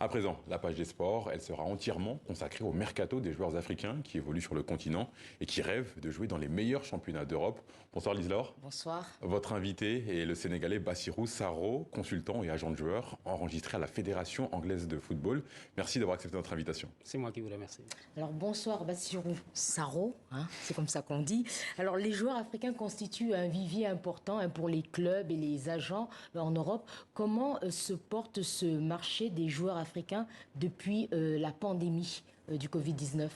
À présent, la page des sports, elle sera entièrement consacrée au mercato des joueurs africains qui évoluent sur le continent et qui rêvent de jouer dans les meilleurs championnats d'Europe. Bonsoir Liselor. Bonsoir. Votre invité est le Sénégalais Bassirou Sarro, consultant et agent de joueur enregistré à la Fédération anglaise de football. Merci d'avoir accepté notre invitation. C'est moi qui vous remercie. Alors bonsoir Bassirou Sarro, c'est comme ça qu'on dit. Alors les joueurs africains constituent un vivier important pour les clubs et les agents en Europe. Comment se porte ce marché des joueurs africains depuis la pandémie du Covid-19 ?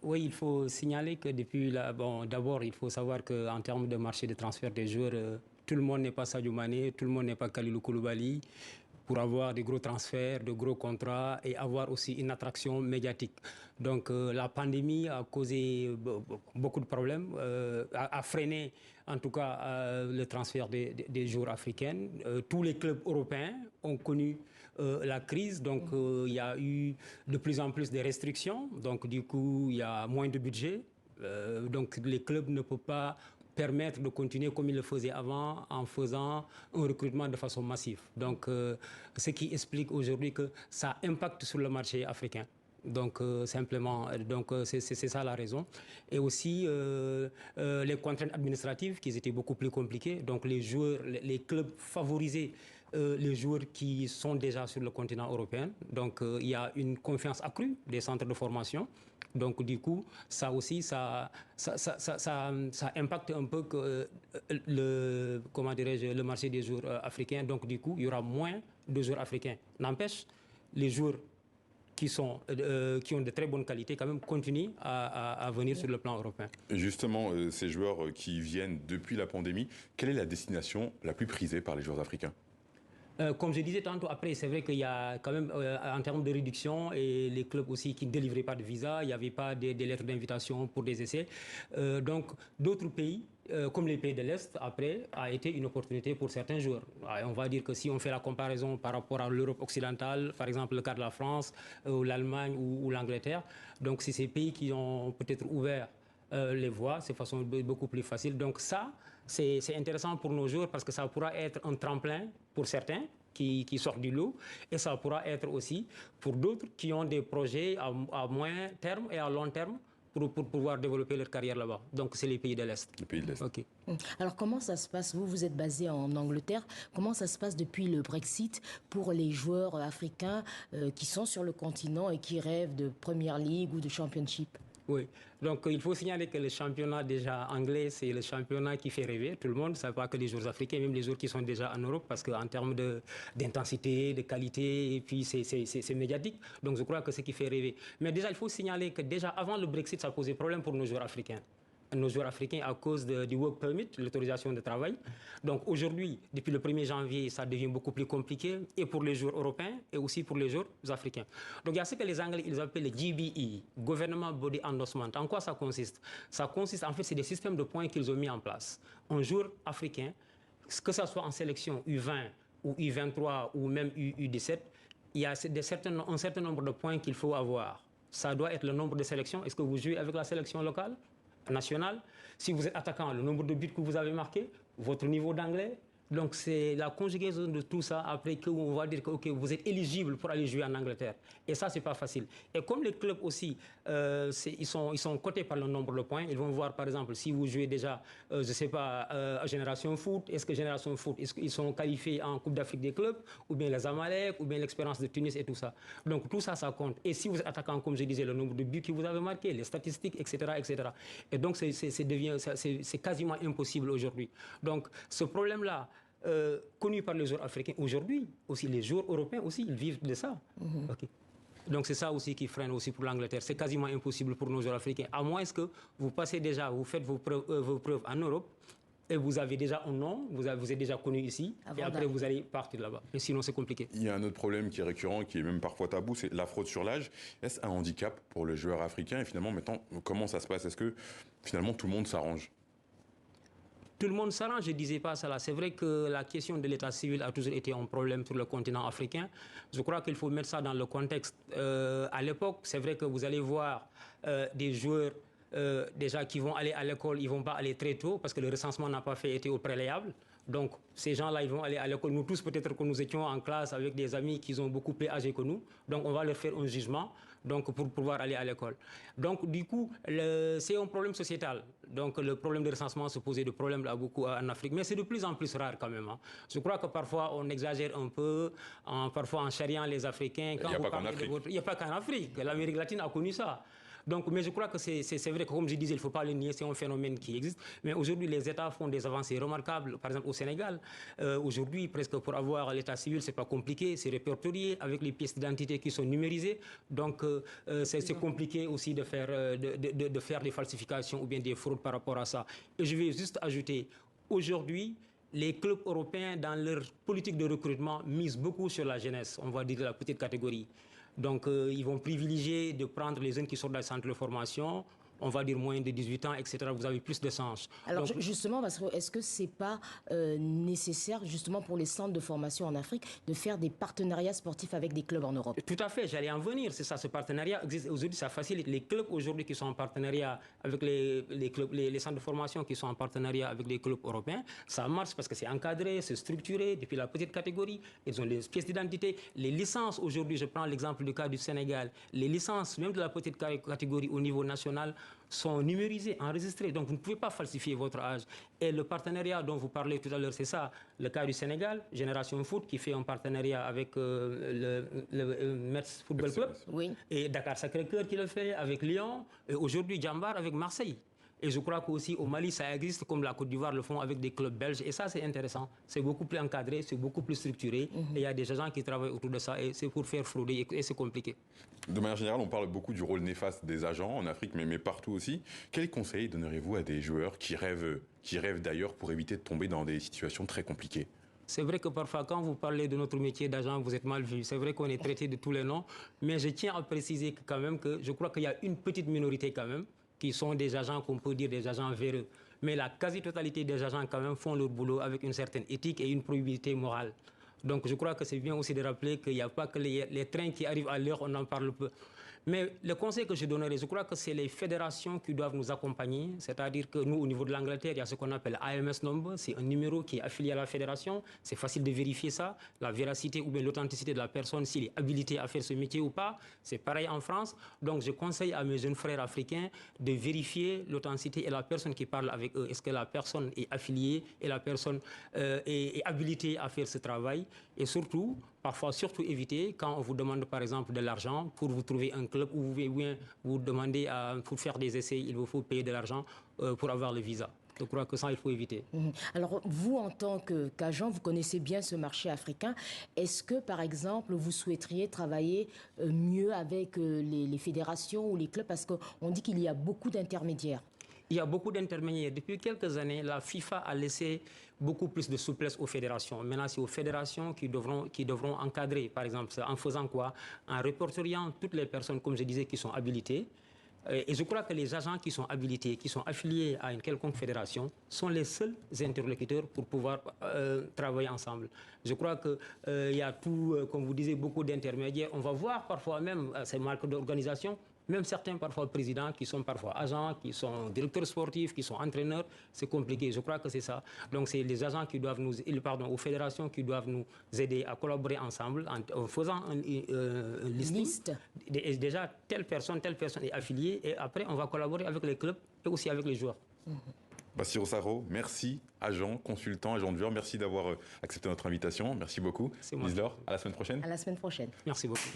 Oui, il faut signaler que depuis bon, d'abord, il faut savoir qu'en termes de marché de transfert des joueurs, tout le monde n'est pas Sadio Mané, tout le monde n'est pas Kalilou Koulibaly pour avoir des gros transferts, de gros contrats et avoir aussi une attraction médiatique. Donc la pandémie a causé beaucoup de problèmes, a freiné en tout cas le transfert des joueurs africains. Tous les clubs européens ont connu la crise, donc il y a eu de plus en plus de restrictions, donc du coup il y a moins de budget, donc les clubs ne peuvent pas permettre de continuer comme ils le faisaient avant en faisant un recrutement de façon massive. Donc, ce qui explique aujourd'hui que ça impacte sur le marché africain. Donc, simplement, c'est ça la raison. Et aussi, les contraintes administratives qui étaient beaucoup plus compliquées. Donc, les joueurs, les clubs favorisaient les joueurs qui sont déjà sur le continent européen. Donc, il y a une confiance accrue des centres de formation. Donc, du coup, ça aussi, ça impacte un peu le marché des joueurs africains. Donc, du coup, il y aura moins de joueurs africains. N'empêche, les joueurs qui ont de très bonnes qualités, quand même, continuent à venir sur le plan européen. Justement, ces joueurs qui viennent depuis la pandémie, quelle est la destination la plus prisée par les joueurs africains ? Comme je disais tantôt, après, c'est vrai qu'il y a quand même, en termes de réduction, et les clubs aussi qui ne délivraient pas de visa, il n'y avait pas des lettres d'invitation pour des essais. Donc, d'autres pays, comme les pays de l'Est, après, a été une opportunité pour certains joueurs. On va dire que si on fait la comparaison par rapport à l'Europe occidentale, par exemple le cas de la France, ou l'Allemagne ou l'Angleterre, donc c'est ces pays qui ont peut-être ouvert les voies, c'est de façon beaucoup plus facile. Donc ça, c'est intéressant pour nos joueurs parce que ça pourra être un tremplin pour certains qui sortent du lot et ça pourra être aussi pour d'autres qui ont des projets à moyen terme et à long terme pour pouvoir développer leur carrière là-bas. Donc c'est les pays de l'Est. Les pays de l'Est. Okay. Alors comment ça se passe? Vous êtes basé en Angleterre. Comment ça se passe depuis le Brexit pour les joueurs africains qui sont sur le continent et qui rêvent de Premier League ou de Championship? Oui, donc il faut signaler que le championnat déjà anglais, c'est le championnat qui fait rêver tout le monde. Ce n'est pas que les joueurs africains, même les joueurs qui sont déjà en Europe, parce qu'en termes d'intensité, de qualité, et puis c'est médiatique. Donc je crois que c'est ce qui fait rêver. Mais déjà, il faut signaler que déjà avant le Brexit, ça posait problème pour nos joueurs africains. Nos joueurs africains à cause du work permit, l'autorisation de travail. Donc aujourd'hui, depuis le 1er janvier, ça devient beaucoup plus compliqué, et pour les joueurs européens, et aussi pour les joueurs africains. Donc il y a ce que les Anglais ils appellent le GBE, Government Body Endorsement. En quoi ça consiste? Ça consiste, en fait, c'est des systèmes de points qu'ils ont mis en place. Un joueur africain, que ce soit en sélection U20 ou U23 ou même U17, il y a un certain nombre de points qu'il faut avoir. Ça doit être le nombre de sélections. Est-ce que vous jouez avec la sélection locale, national? Si vous êtes attaquant, le nombre de buts que vous avez marqué, votre niveau d'anglais. Donc c'est la conjugaison de tout ça après qu'on va dire que okay, vous êtes éligible pour aller jouer en Angleterre. Et ça, c'est pas facile. Et comme les clubs aussi, ils sont cotés par le nombre de points, ils vont voir par exemple si vous jouez déjà, je sais pas, à Génération Foot, est-ce que Génération Foot, est-ce qu'ils sont qualifiés en Coupe d'Afrique des clubs, ou bien les Amalek, ou bien l'expérience de Tunis et tout ça. Donc tout ça, ça compte. Et si vous êtes attaquant, comme je disais, le nombre de buts que vous avez marqués, les statistiques, etc., etc. Et donc c'est quasiment impossible aujourd'hui. Donc ce problème-là, connu par les joueurs africains aujourd'hui, aussi les joueurs européens aussi, ils vivent de ça. Okay. Donc c'est ça aussi qui freine aussi pour l'Angleterre. C'est quasiment impossible pour nos joueurs africains, à moins que vous passez déjà, vous faites vos preuves en Europe, et vous avez déjà un nom, vous êtes déjà connu ici, et après vous allez partir là-bas. Et sinon c'est compliqué. Il y a un autre problème qui est récurrent, qui est même parfois tabou, c'est la fraude sur l'âge. Est-ce un handicap pour le joueur africain? Et finalement, maintenant, comment ça se passe? Est-ce que finalement tout le monde s'arrange? Tout le monde s'arrange, je ne disais pas cela. C'est vrai que la question de l'état civil a toujours été un problème sur le continent africain. Je crois qu'il faut mettre ça dans le contexte. À l'époque, c'est vrai que vous allez voir des joueurs déjà qui vont aller à l'école, ils ne vont pas aller très tôt parce que le recensement n'a pas été au préalable. Donc, ces gens-là, ils vont aller à l'école. Nous tous, peut-être que nous étions en classe avec des amis qui sont beaucoup plus âgés que nous. Donc, on va leur faire un jugement donc, pour pouvoir aller à l'école. Donc, du coup, c'est un problème sociétal. Donc, le problème de recensement se posait de problèmes là, beaucoup en Afrique. Mais c'est de plus en plus rare quand même. Hein. Je crois que parfois, on exagère un peu, parfois en charriant les Africains. Il n'y a pas qu'en Afrique. Il n'y a pas qu'en Afrique. L'Amérique latine a connu ça. Donc, mais je crois que c'est vrai que, comme je disais, il ne faut pas le nier, c'est un phénomène qui existe. Mais aujourd'hui, les États font des avancées remarquables. Par exemple, au Sénégal, aujourd'hui, presque pour avoir l'état civil, ce n'est pas compliqué, c'est répertorié avec les pièces d'identité qui sont numérisées. Donc, c'est compliqué aussi de faire des falsifications ou bien des fraudes par rapport à ça. Et je vais juste ajouter, aujourd'hui, les clubs européens, dans leur politique de recrutement, misent beaucoup sur la jeunesse, on va dire de la petite catégorie. Donc, ils vont privilégier de prendre les jeunes qui sortent dans les centres de formation, on va dire moins de 18 ans, etc. Vous avez plus de sens. Alors, donc, justement, est-ce que ce n'est pas nécessaire, justement, pour les centres de formation en Afrique, de faire des partenariats sportifs avec des clubs en Europe? Tout à fait, j'allais en venir, c'est ça, ce partenariat existe. Aujourd'hui, ça facilite. Les clubs aujourd'hui qui sont en partenariat avec les centres de formation qui sont en partenariat avec les clubs européens, ça marche parce que c'est encadré, c'est structuré, depuis la petite catégorie, ils ont les pièces d'identité. Les licences, aujourd'hui, je prends l'exemple du cas du Sénégal, les licences, même de la petite catégorie au niveau national, sont numérisés, enregistrés. Donc, vous ne pouvez pas falsifier votre âge. Et le partenariat dont vous parlez tout à l'heure, c'est ça. Le cas du Sénégal, Génération Foot, qui fait un partenariat avec le Metz Football Club. Oui. Et Dakar Sacré-Cœur qui le fait avec Lyon. Et aujourd'hui, Djambar avec Marseille. Et je crois qu'aussi au Mali, ça existe, comme la Côte d'Ivoire le font avec des clubs belges. Et ça, c'est intéressant. C'est beaucoup plus encadré, c'est beaucoup plus structuré. Et il y a des gens qui travaillent autour de ça. Et c'est pour faire frauder. Et c'est compliqué. De manière générale, on parle beaucoup du rôle néfaste des agents en Afrique, mais partout aussi. Quels conseils donneriez-vous à des joueurs qui rêvent d'ailleurs pour éviter de tomber dans des situations très compliquées? C'est vrai que parfois, quand vous parlez de notre métier d'agent, vous êtes mal vu. C'est vrai qu'on est traité de tous les noms. Mais je tiens à préciser quand même que je crois qu'il y a une petite minorité quand même qui sont des agents qu'on peut dire des agents véreux. Mais la quasi-totalité des agents quand même font leur boulot avec une certaine éthique et une probité morale. Donc je crois que c'est bien aussi de rappeler qu'il n'y a pas que les trains qui arrivent à l'heure, on en parle peu. Mais le conseil que je donnerais, je crois que c'est les fédérations qui doivent nous accompagner. C'est-à-dire que nous, au niveau de l'Angleterre, il y a ce qu'on appelle AMS Number. C'est un numéro qui est affilié à la fédération. C'est facile de vérifier ça, la véracité ou bien l'authenticité de la personne, s'il est habilité à faire ce métier ou pas. C'est pareil en France. Donc, je conseille à mes jeunes frères africains de vérifier l'authenticité et la personne qui parle avec eux. Est-ce que la personne est affiliée et la personne est habilitée à faire ce travail? Et surtout, parfois, surtout éviter, quand on vous demande par exemple de l'argent pour vous trouver un club où vous demandez pour faire des essais, il vous faut payer de l'argent pour avoir le visa. Je crois que ça, il faut éviter. Alors, vous, en tant qu'agent, vous connaissez bien ce marché africain. Est-ce que, par exemple, vous souhaiteriez travailler mieux avec les fédérations ou les clubs? Parce qu'on dit qu'il y a beaucoup d'intermédiaires. Il y a beaucoup d'intermédiaires. Depuis quelques années, la FIFA a laissé beaucoup plus de souplesse aux fédérations. Maintenant, c'est aux fédérations qui devront encadrer, par exemple, en faisant quoi? En répertoriant toutes les personnes, comme je disais, qui sont habilitées. Et je crois que les agents qui sont habilités, qui sont affiliés à une quelconque fédération, sont les seuls interlocuteurs pour pouvoir travailler ensemble. Je crois qu'il y a tout, comme vous disiez, beaucoup d'intermédiaires. On va voir parfois même ces marques d'organisation, même certains parfois présidents qui sont parfois agents, qui sont directeurs sportifs, qui sont entraîneurs, c'est compliqué. Je crois que c'est ça. Donc c'est les agents qui doivent aux fédérations qui doivent nous aider à collaborer ensemble en faisant un liste. Déjà, telle personne est affiliée et après on va collaborer avec les clubs et aussi avec les joueurs. Bassirou Sarro, merci, agent, consultant, agent de joueur. Merci d'avoir accepté notre invitation. Merci beaucoup. C'est moi. Liselor, à la semaine prochaine. À la semaine prochaine. Merci beaucoup.